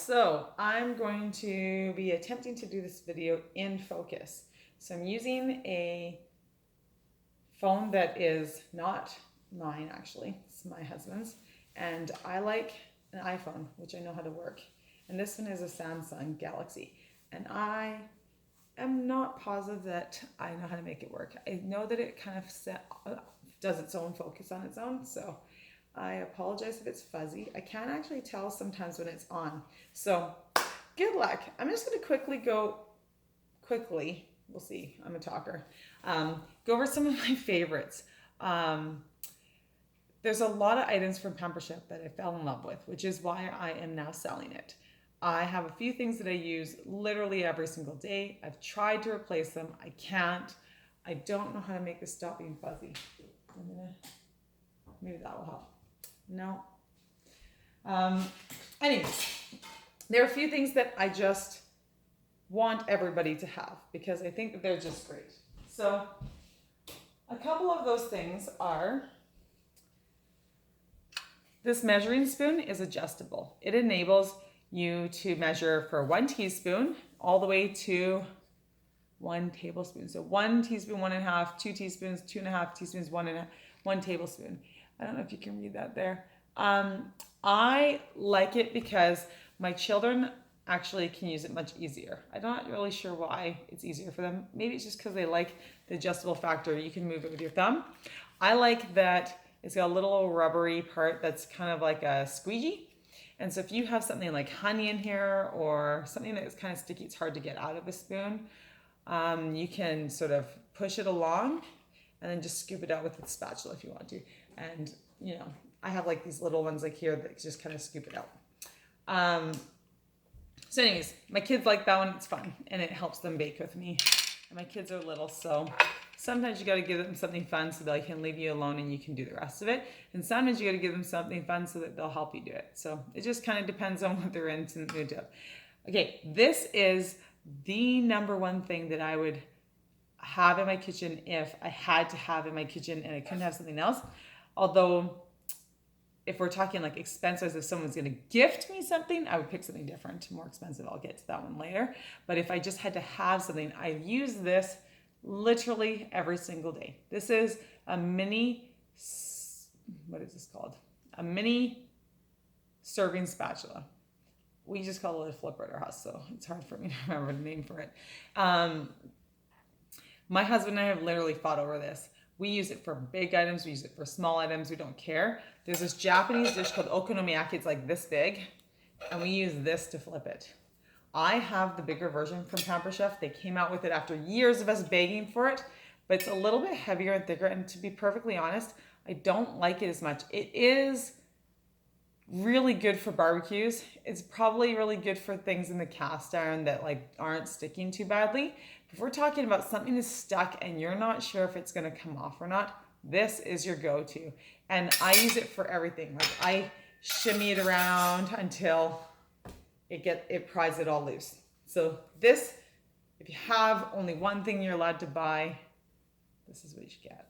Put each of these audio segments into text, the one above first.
So I'm going to be attempting to do this video in focus. So I'm using a phone that is not mine, actually. It's my husband's. And I like an iPhone, which I know how to work. And this one is a Samsung Galaxy. And I am not positive that I know how to make it work. I know that it kind of does its own focus on its own. So I apologize if it's fuzzy. I can't actually tell sometimes when it's on. So good luck. I'm just going to quickly, we'll see, I'm a talker, go over some of my favorites. There's a lot of items from Pampered Chef that I fell in love with, which is why I am now selling it. I have a few things that I use literally every single day. I've tried to replace them. I can't. I don't know how to make this stop being fuzzy. Maybe that will help. No. Anyways, there are a few things that I just want everybody to have because I think that they're just great. So a couple of those things are, this measuring spoon is adjustable. It enables you to measure for 1 teaspoon all the way to 1 tablespoon. So 1 teaspoon, 1.5, 2 teaspoons, 2.5 teaspoons, 1 tablespoon. I don't know if you can read that there. I like it because my children actually can use it much easier. I'm not really sure why it's easier for them. Maybe it's just because they like the adjustable factor. You can move it with your thumb. I like that it's got a little rubbery part that's kind of like a squeegee. And so if you have something like honey in here or something that's kind of sticky, it's hard to get out of a spoon, you can sort of push it along and then just scoop it out with the spatula if you want to. And, you know, I have like these little ones like here that just kind of scoop it out. So anyways, my kids like that one. It's fun and it helps them bake with me. And my kids are little, so sometimes you got to give them something fun so they can leave you alone and you can do the rest of it. And sometimes you got to give them something fun so that they'll help you do it. So it just kind of depends on what they're into the mood of. Okay, this is the number one thing that I would have in my kitchen if I had to have in my kitchen and I couldn't have something else. Although if we're talking like expenses, if someone's going to gift me something, I would pick something different, more expensive. I'll get to that one later. But if I just had to have something, I use this literally every single day. This is a mini, what is this called? A mini serving spatula. We just call it a flipper at our house, so it's hard for me to remember the name for it. My husband and I have literally fought over this. We use it for big items. We use it for small items. We don't care. There's this Japanese dish called okonomiyaki. It's like this big, and we use this to flip it. I have the bigger version from Pampered Chef. They came out with it after years of us begging for it, but it's a little bit heavier and thicker. And to be perfectly honest, I don't like it as much. It is really good for barbecues. It's probably really good for things in the cast iron that like aren't sticking too badly. If we're talking about something that's stuck and you're not sure if it's going to come off or not, this is your go-to. And I use it for everything. Like I shimmy it around until it pries it all loose. So this, if you have only one thing you're allowed to buy, this is what you should get.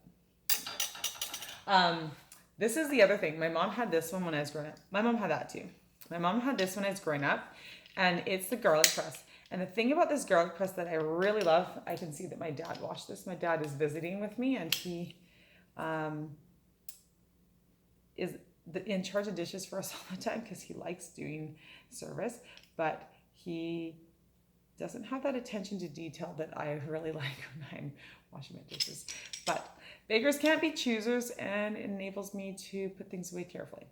This is the other thing. My mom had this one when I was growing up. My mom had that too. My mom had this when I was growing up, and it's the garlic press. And the thing about this garlic press that I really love, I can see that my dad washed this. My dad is visiting with me, and he is in charge of dishes for us all the time because he likes doing service, but he doesn't have that attention to detail that I really like when I'm washing my dishes. But bakers can't be choosers, and it enables me to put things away carefully.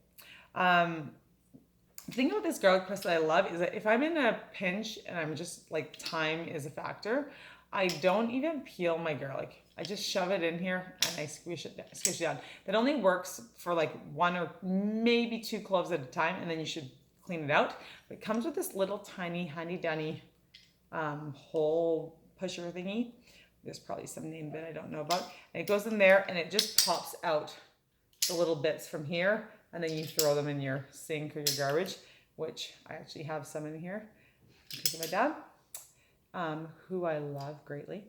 The thing about this garlic press that I love is that if I'm in a pinch and I'm just like time is a factor, I don't even peel my garlic. I just shove it in here and I squish it down. That only works for like 1 or maybe 2 cloves at a time, and then you should clean it out. But it comes with this little tiny handy-dandy hole pusher thingy. There's probably some name that I don't know about. And it goes in there and it just pops out the little bits from here, and then you throw them in your sink or your garbage, which I actually have some in here because of my dad, who I love greatly.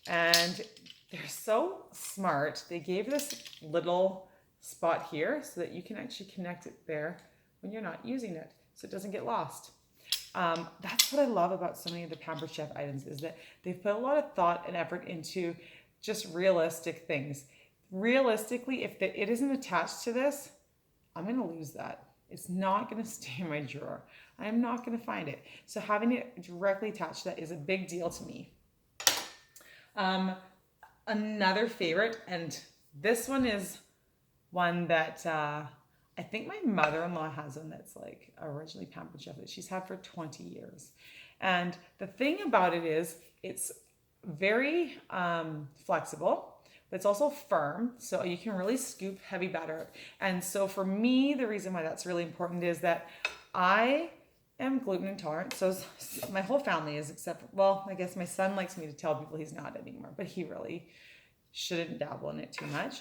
And they're so smart. They gave this little spot here so that you can actually connect it there when you're not using it, so it doesn't get lost. That's what I love about so many of the Pampered Chef items is that they've put a lot of thought and effort into just realistic things. Realistically, if it isn't attached to this, I'm going to lose that. It's not going to stay in my drawer. I'm not going to find it. So having it directly attached to that is a big deal to me. Another favorite, and this one is one that I think my mother-in-law has one that's like originally Pampered Chef that she's had for 20 years. And the thing about it is it's very flexible, but it's also firm, so you can really scoop heavy batter out. And so for me, the reason why that's really important is that I am gluten intolerant. So my whole family is, except, well, I guess my son likes me to tell people he's not anymore, but he really shouldn't dabble in it too much.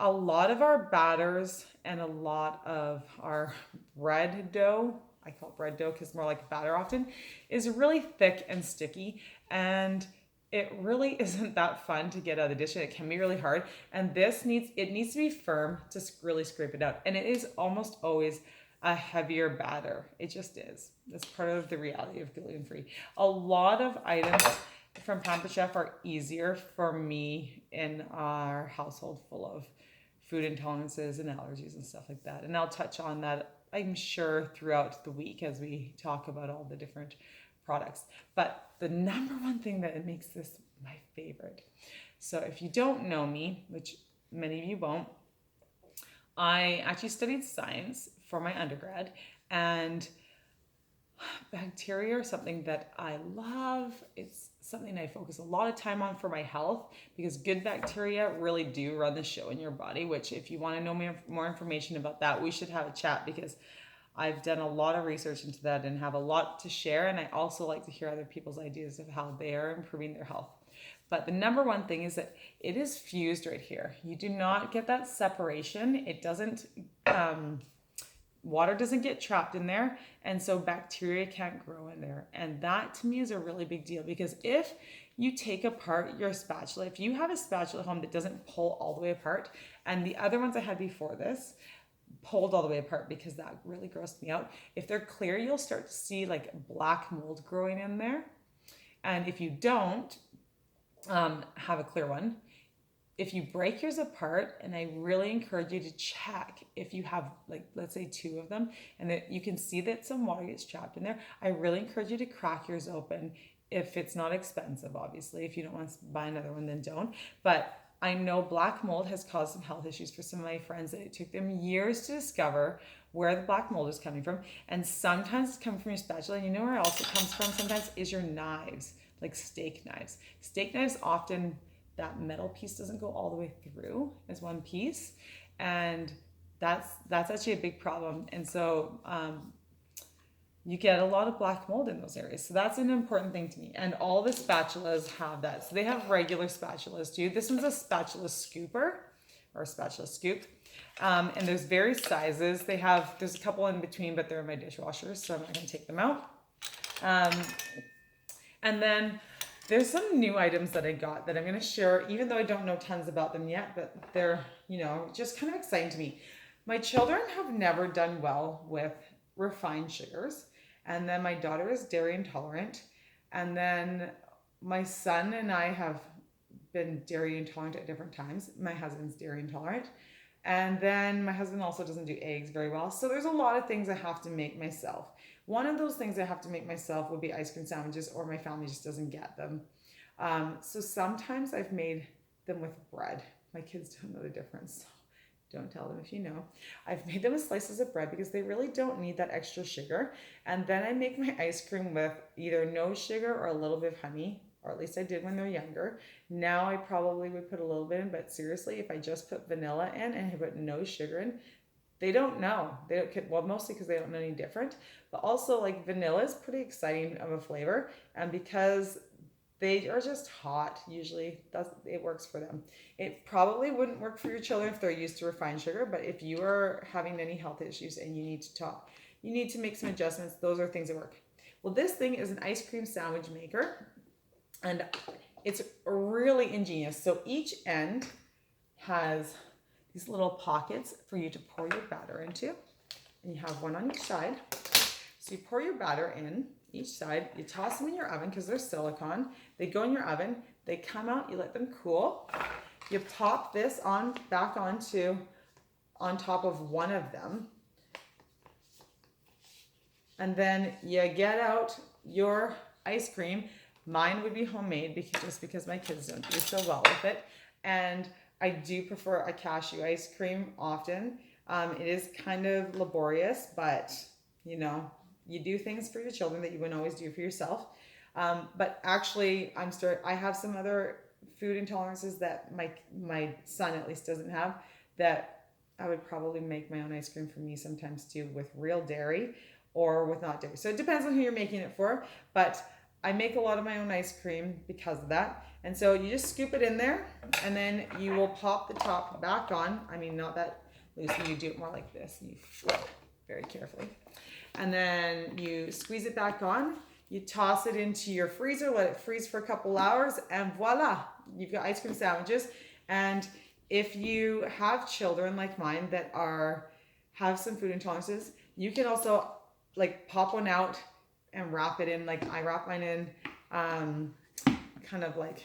A lot of our batters and a lot of our bread dough, I call it bread dough because it's more like batter often, is really thick and sticky, and it really isn't that fun to get out of the dish, and it can be really hard. And this needs to be firm to really scrape it out, and it is almost always a heavier batter. It just is. That's part of the reality of gluten-free. A lot of items from Pampered Chef are easier for me in our household full of food intolerances and allergies and stuff like that. And I'll touch on that, I'm sure, throughout the week as we talk about all the different products. But the number one thing that makes this my favorite. So if you don't know me, which many of you won't, I actually studied science for my undergrad, and bacteria are something that I love. It's something I focus a lot of time on for my health because good bacteria really do run the show in your body, which if you want to know more information about that, we should have a chat because I've done a lot of research into that and have a lot to share. And I also like to hear other people's ideas of how they are improving their health. But the number one thing is that it is fused right here. You do not get that separation. It doesn't, water doesn't get trapped in there, and so bacteria can't grow in there. And that to me is a really big deal because if you take apart your spatula, if you have a spatula at home that doesn't pull all the way apart, and the other ones I had before this pulled all the way apart because that really grossed me out. If they're clear, you'll start to see like black mold growing in there. And if you don't have a clear one, if you break yours apart, and I really encourage you to check if you have, like, let's say 2 of them, and that you can see that some water gets trapped in there, I really encourage you to crack yours open if it's not expensive, obviously. If you don't want to buy another one, then don't. But I know black mold has caused some health issues for some of my friends that it took them years to discover where the black mold is coming from. And sometimes it's coming from your spatula, and you know where else it comes from sometimes is your knives, like steak knives. Steak knives often, that metal piece doesn't go all the way through as one piece, and that's actually a big problem. And so you get a lot of black mold in those areas. So that's an important thing to me. And all the spatulas have that. So they have regular spatulas too. This one's a spatula scooper or a spatula scoop. And there's various sizes. There's a couple in between, but they're in my dishwasher, so I'm not gonna take them out. And then there's some new items that I got that I'm going to share, even though I don't know tons about them yet, but they're, just kind of exciting to me. My children have never done well with refined sugars. And then my daughter is dairy intolerant. And then my son and I have been dairy intolerant at different times. My husband's dairy intolerant. And then my husband also doesn't do eggs very well. So there's a lot of things I have to make myself. One of those things I have to make myself would be ice cream sandwiches, or my family just doesn't get them. So sometimes I've made them with bread. My kids don't know the difference. So don't tell them if you know. I've made them with slices of bread because they really don't need that extra sugar. And then I make my ice cream with either no sugar or a little bit of honey, or at least I did when they're younger. Now I probably would put a little bit in, but seriously, if I just put vanilla in and I put no sugar in, they don't know. They don't, well, mostly because they don't know any different, but also like vanilla is pretty exciting of a flavor. And because they are just hot, usually it works for them. It probably wouldn't work for your children if they're used to refined sugar, but if you are having any health issues and you need to make some adjustments, those are things that work. Well, this thing is an ice cream sandwich maker, and it's really ingenious. So each end has these little pockets for you to pour your batter into, and you have one on each side. So you pour your batter in each side, you toss them in your oven because they're silicone. They go in your oven, they come out, you let them cool. You pop this back on top of one of them. And then you get out your ice cream. Mine would be homemade just because my kids don't do so well with it. And I do prefer a cashew ice cream often. It is kind of laborious, but you do things for your children that you wouldn't always do for yourself. But actually, I have some other food intolerances that my son at least doesn't have, that I would probably make my own ice cream for me sometimes too, with real dairy or with not dairy. So it depends on who you're making it for, but I make a lot of my own ice cream because of that. And so you just scoop it in there, and then you will pop the top back on. I mean, not that loosely, you do it more like this. You flip very carefully. And then you squeeze it back on. You toss it into your freezer, let it freeze for a couple hours, and voila, you've got ice cream sandwiches. And if you have children like mine that have some food intolerances, you can also pop one out and wrap it in, I wrap mine in kind of like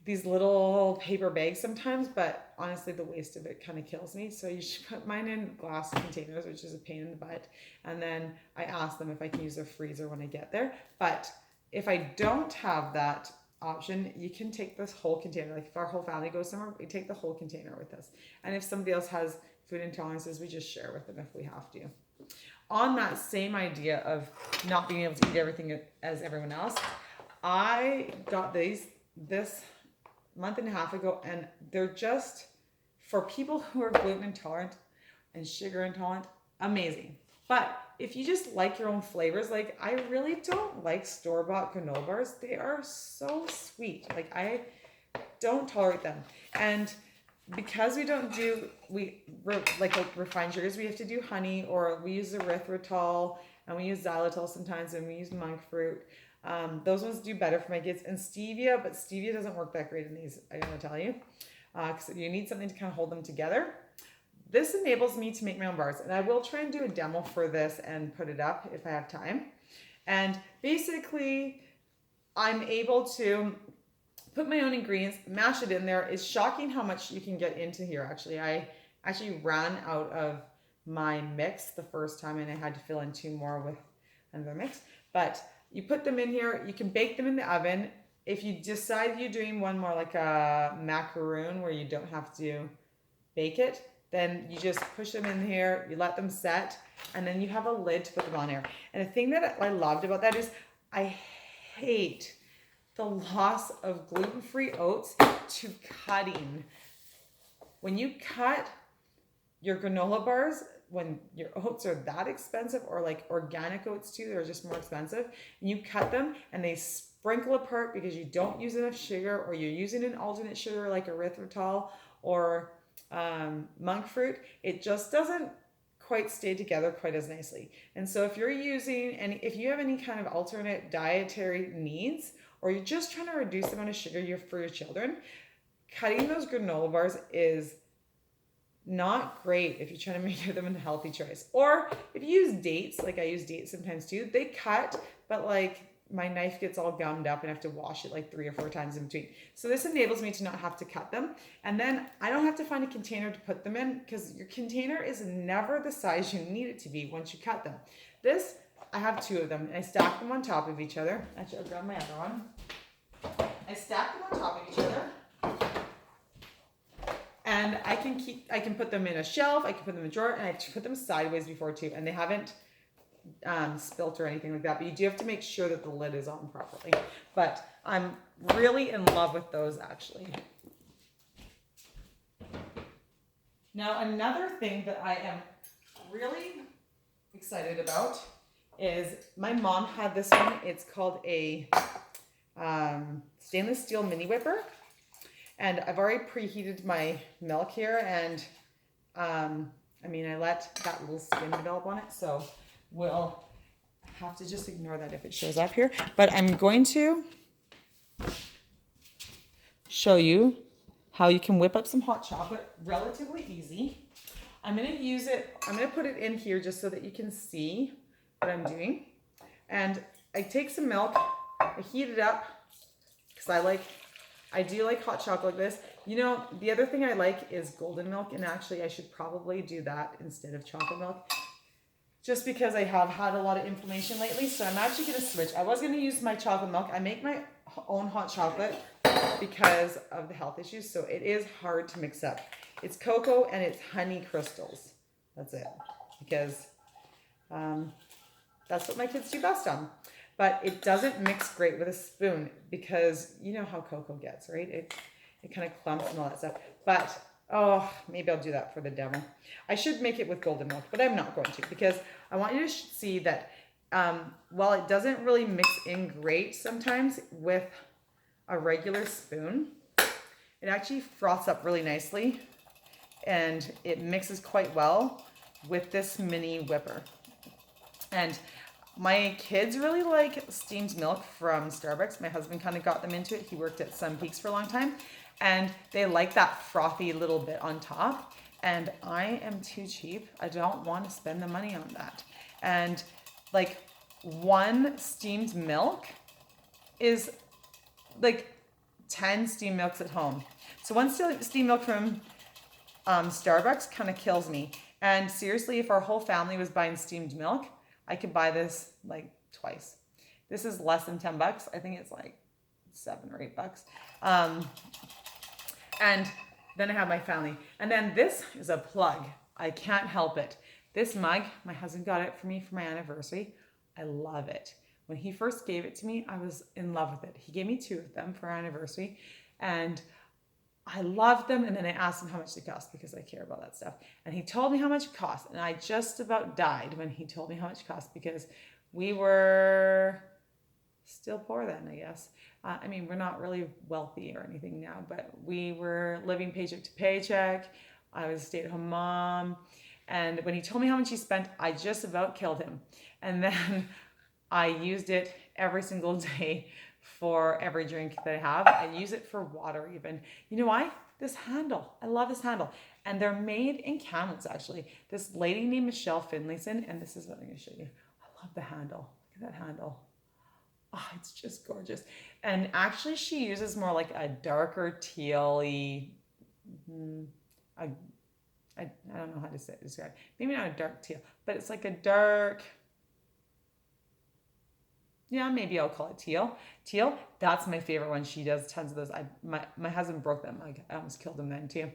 these little paper bags sometimes, but honestly the waste of it kind of kills me. So you should put mine in glass containers, which is a pain in the butt. And then I ask them if I can use their freezer when I get there. But if I don't have that option, you can take this whole container. If our whole family goes somewhere, we take the whole container with us. And if somebody else has food intolerances, we just share with them if we have to. On that same idea of not being able to eat everything as everyone else, I got this month and a half ago, and they're just, for people who are gluten intolerant and sugar intolerant, amazing. But if you just like your own flavors, I really don't like store-bought granola bars. They are so sweet. I don't tolerate them. And because we don't do refined sugars, we have to do honey, or we use erythritol, and we use xylitol sometimes, and we use monk fruit. Those ones do better for my kids, and stevia, but stevia doesn't work that great in these, I gotta tell you, because you need something to kind of hold them together. This enables me to make my own bars, and I will try and do a demo for this and put it up if I have time. And basically, I'm able to put my own ingredients, mash it in there. It's shocking how much you can get into here. Actually, I ran out of my mix the first time, and I had to fill in 2 more with another mix. But you put them in here. You can bake them in the oven. If you decide you're doing one more like a macaroon where you don't have to bake it, then you just push them in here, you let them set, and then you have a lid to put them on there. And the thing that I loved about that is I hate the loss of gluten-free oats to cutting. When you cut your granola bars, when your oats are that expensive, or organic oats too, they're just more expensive, and you cut them and they sprinkle apart because you don't use enough sugar, or you're using an alternate sugar like erythritol or monk fruit, it just doesn't quite stay together quite as nicely. And so if if you have any kind of alternate dietary needs, or you're just trying to reduce the amount of sugar for your children, cutting those granola bars is not great if you're trying to make them a healthy choice. Or if you use dates, I use dates sometimes too, they cut, but my knife gets all gummed up and I have to wash it 3 or 4 times in between. So this enables me to not have to cut them. And then I don't have to find a container to put them in, because your container is never the size you need it to be once you cut them. This, I have 2 of them, and I stack them on top of each other. Actually, I'll grab my other one. I stack them on top of each other. And I can put them in a shelf, I can put them in a drawer, and I put them sideways before too, and they haven't spilt or anything like that, but you do have to make sure that the lid is on properly. But I'm really in love with those, actually. Now, another thing that I am really excited about is my mom had this one. It's called a stainless steel mini whipper. And I've already preheated my milk here, and I let that little skin develop on it, so we'll have to just ignore that if it shows up here. But I'm going to show you how you can whip up some hot chocolate relatively easy. I'm going to put it in here just so that you can see what I'm doing. And I take some milk, I heat it up, because I do like hot chocolate like this. You know, the other thing I like is golden milk, and actually I should probably do that instead of chocolate milk, just because I have had a lot of inflammation lately. So I'm actually gonna switch. I was gonna use my chocolate milk. I make my own hot chocolate because of the health issues, so it is hard to mix up. It's cocoa and it's honey crystals. That's it, because that's what my kids do best on. But it doesn't mix great with a spoon, because you know how cocoa gets, right? It kind of clumps and all that stuff. But oh, maybe I'll do that for the demo. I should make it with golden milk, but I'm not going to, because I want you to see that while it doesn't really mix in great sometimes with a regular spoon, it actually froths up really nicely, and it mixes quite well with this mini whipper. And my kids really like steamed milk from Starbucks. My husband kind of got them into it. He worked at Sun Peaks for a long time, and they like that frothy little bit on top. And I am too cheap. I don't want to spend the money on that. And like one steamed milk is like 10 steamed milks at home. So one steamed milk from Starbucks kind of kills me. And seriously, if our whole family was buying steamed milk, I could buy this like twice. This is less than 10 bucks. I think it's like $7 or $8. And then I have my family. And then this is a plug. I can't help it. This mug, my husband got it for me for my anniversary. I love it. When he first gave it to me, I was in love with it. He gave me 2 of them for our anniversary, and I loved them. And then I asked him how much they cost, because I care about that stuff. And he told me how much it cost. And I just about died when he told me how much it cost, because we were still poor then, I guess. I mean, we're not really wealthy or anything now, but we were living paycheck to paycheck. I was a stay-at-home mom. And when he told me how much he spent, I just about killed him. And then I used it every single day for every drink that I have. I use it for water even. You know why? This handle. I love this handle. And they're made in Kamloops, actually. This lady named Michelle Finlayson, and this is what I'm going to show you. I love the handle. Look at that handle. Oh, it's just gorgeous. And actually she uses more like a darker teal-y, I don't know how to describe it. Maybe not a dark teal, but it's like a dark, yeah, maybe I'll call it teal. Teal, that's my favorite one. She does tons of those. My husband broke them. Like, I almost killed him then too.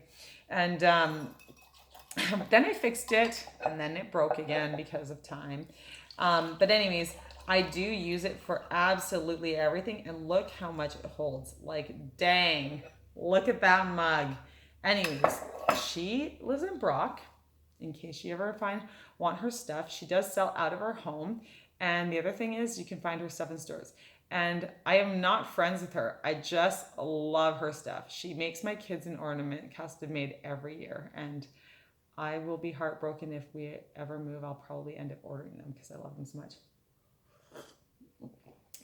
And then I fixed it, and then it broke again because of time. But anyways, I do use it for absolutely everything. And look how much it holds. Like, dang, look at that mug. Anyways, she lives in Brock, in case you ever want her stuff. She does sell out of her home. And the other thing is, you can find her stuff in stores. And I am not friends with her. I just love her stuff. She makes my kids an ornament, custom made every year. And I will be heartbroken if we ever move. I'll probably end up ordering them because I love them so much.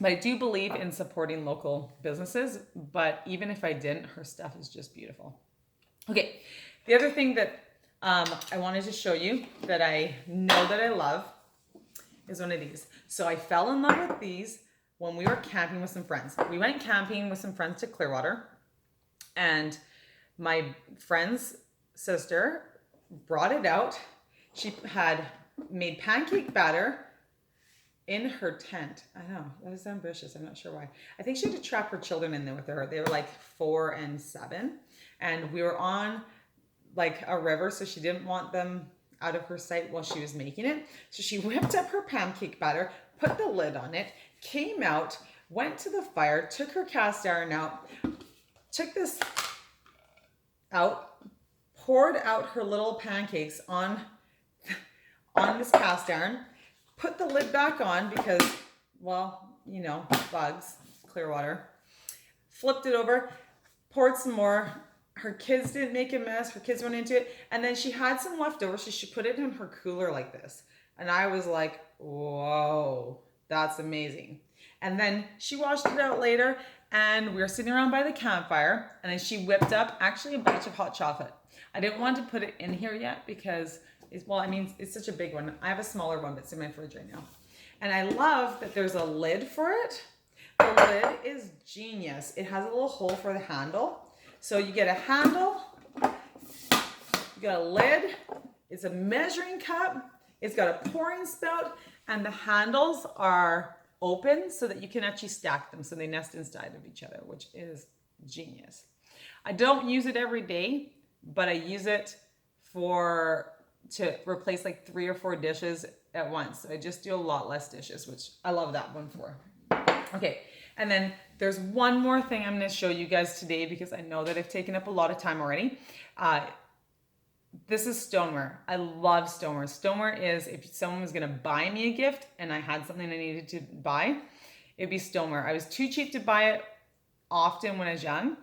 But I do believe in supporting local businesses. But even if I didn't, her stuff is just beautiful. Okay, the other thing that I wanted to show you that I know that I love is one of these. So I fell in love with these when we were camping with some friends. We went camping with some friends to Clearwater, and my friend's sister brought it out. She had made pancake batter in her tent. I know, that was ambitious. I'm not sure why. I think she had to trap her children in there with her. They were like 4 and 7, and we were on like a river, so she didn't want them out of her sight while she was making it. So she whipped up her pancake batter, put the lid on it, came out, went to the fire, took her cast iron out, took this out, poured out her little pancakes on this cast iron, put the lid back on because, well, you know, bugs, Clearwater, flipped it over, poured some more. Her kids didn't make a mess. Her kids went into it. And then she had some leftover, so she put it in her cooler like this. And I was like, whoa, that's amazing. And then she washed it out later, and we were sitting around by the campfire, and then she whipped up actually a batch of hot chocolate. I didn't want to put it in here yet because, it's such a big one. I have a smaller one that's in my fridge right now. And I love that there's a lid for it. The lid is genius. It has a little hole for the handle. So you get a handle, you got a lid, it's a measuring cup, it's got a pouring spout, and the handles are open so that you can actually stack them so they nest inside of each other, which is genius. I don't use it every day, but I use it to replace like 3 or 4 dishes at once. So I just do a lot less dishes, which I love that one for. Okay, and then there's one more thing I'm going to show you guys today because I know that I've taken up a lot of time already. This is stoneware. I love stoneware. Stoneware is if someone was going to buy me a gift and I had something I needed to buy, it'd be stoneware. I was too cheap to buy it often when I was young,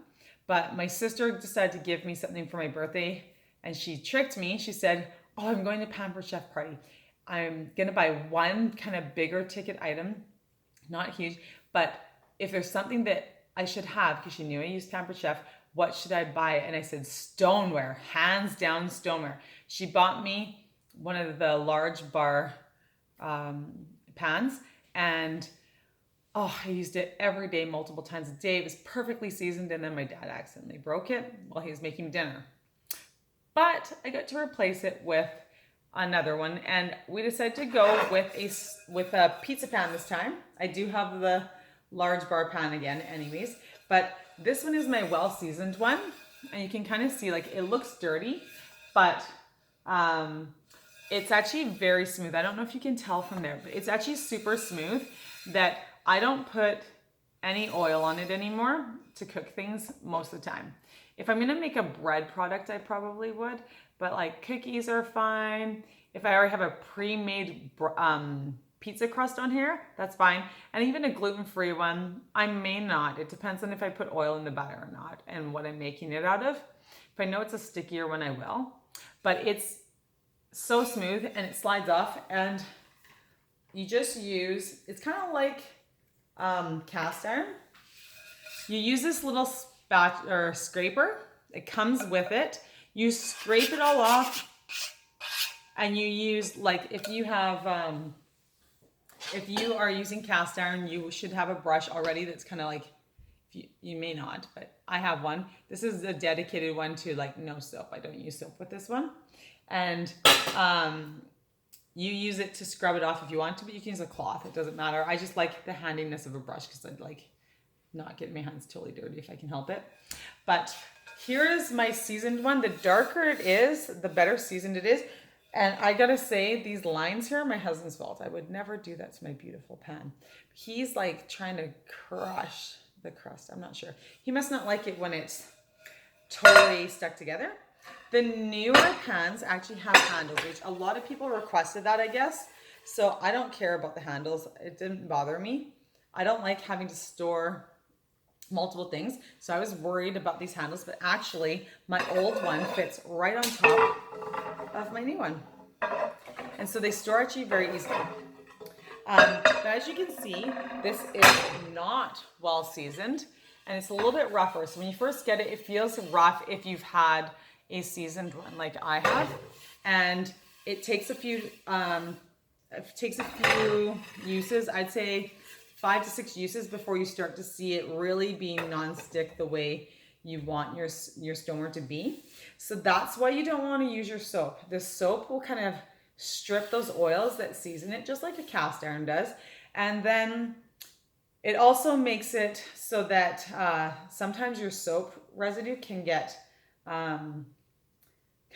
but my sister decided to give me something for my birthday and she tricked me. She said, oh, I'm going to Pampered Chef party. I'm going to buy one kind of bigger ticket item, not huge, but if there's something that I should have, because she knew I used Pampered Chef, what should I buy? And I said, stoneware, hands down stoneware. She bought me one of the large bar pans and I used it every day, multiple times a day. It was perfectly seasoned and then my dad accidentally broke it while he was making dinner. But I got to replace it with another one and we decided to go with a pizza pan this time. I do have the large bar pan again anyways, but this one is my well-seasoned one, and you can kind of see, like, it looks dirty, but it's actually very smooth. I don't know if you can tell from there, but it's actually super smooth that I don't put any oil on it anymore to cook things most of the time. If I'm going to make a bread product, I probably would, but like cookies are fine. If I already have a pre-made pizza crust on here, that's fine. And even a gluten-free one, I may not. It depends on if I put oil in the batter or not and what I'm making it out of. If I know it's a stickier one, I will. But it's so smooth and it slides off and you just use, it's kind of like cast iron. You use this little scraper. It comes with it. You scrape it all off and you use, like, if you are using cast iron, you should have a brush already that's kind of like, you may not, but I have one. This is a dedicated one to like no soap. I don't use soap with this one. And you use it to scrub it off if you want to, but you can use a cloth. It doesn't matter. I just like the handiness of a brush because I'd like not get my hands totally dirty if I can help it. But here is my seasoned one. The darker it is, the better seasoned it is. And I gotta say, these lines here are my husband's fault. I would never do that to my beautiful pan. He's like trying to crush the crust. I'm not sure. He must not like it when it's totally stuck together. The newer pans actually have handles, which a lot of people requested that, I guess. So I don't care about the handles. It didn't bother me. I don't like having to store multiple things. So I was worried about these handles, but actually my old one fits right on top of my new one. And so they store actually very easily. But as you can see, this is not well seasoned and it's a little bit rougher. So when you first get it, it feels rough if you've had a seasoned one like I have. And it takes a few uses, I'd say 5 to 6 uses before you start to see it really being non-stick the way you want your stoneware to be. So that's why you don't want to use your soap. The soap will kind of strip those oils that season it, just like a cast iron does. And then it also makes it so that sometimes your soap residue can get kind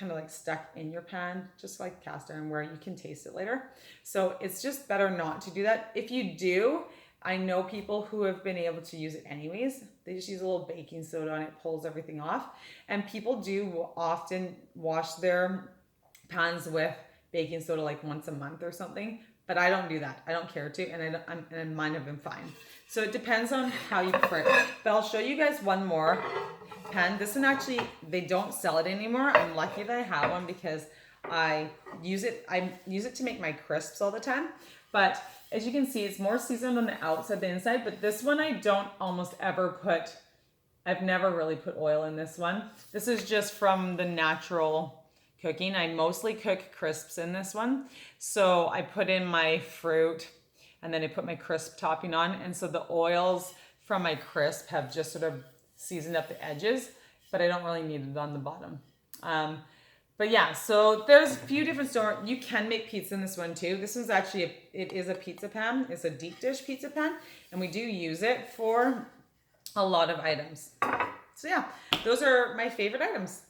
of like stuck in your pan, just like cast iron, where you can taste it later. So it's just better not to do that. If you do, I know people who have been able to use it anyways. They just use a little baking soda and it pulls everything off. And people do often wash their pans with baking soda like once a month or something, but I don't do that. I don't care to, and mine have been fine. So it depends on how you prefer it. But I'll show you guys one more pan. This one actually, they don't sell it anymore. I'm lucky that I have one because I use it to make my crisps all the time. But as you can see, it's more seasoned on the outside than inside, but this one I don't almost ever put, I've never really put oil in this one. This is just from the natural cooking. I mostly cook crisps in this one. So I put in my fruit and then I put my crisp topping on. And so the oils from my crisp have just sort of seasoned up the edges, but I don't really need it on the bottom. But yeah, so there's a few different stores. You can make pizza in this one too. This one's actually, it is a pizza pan. It's a deep dish pizza pan, and we do use it for a lot of items. So yeah, those are my favorite items.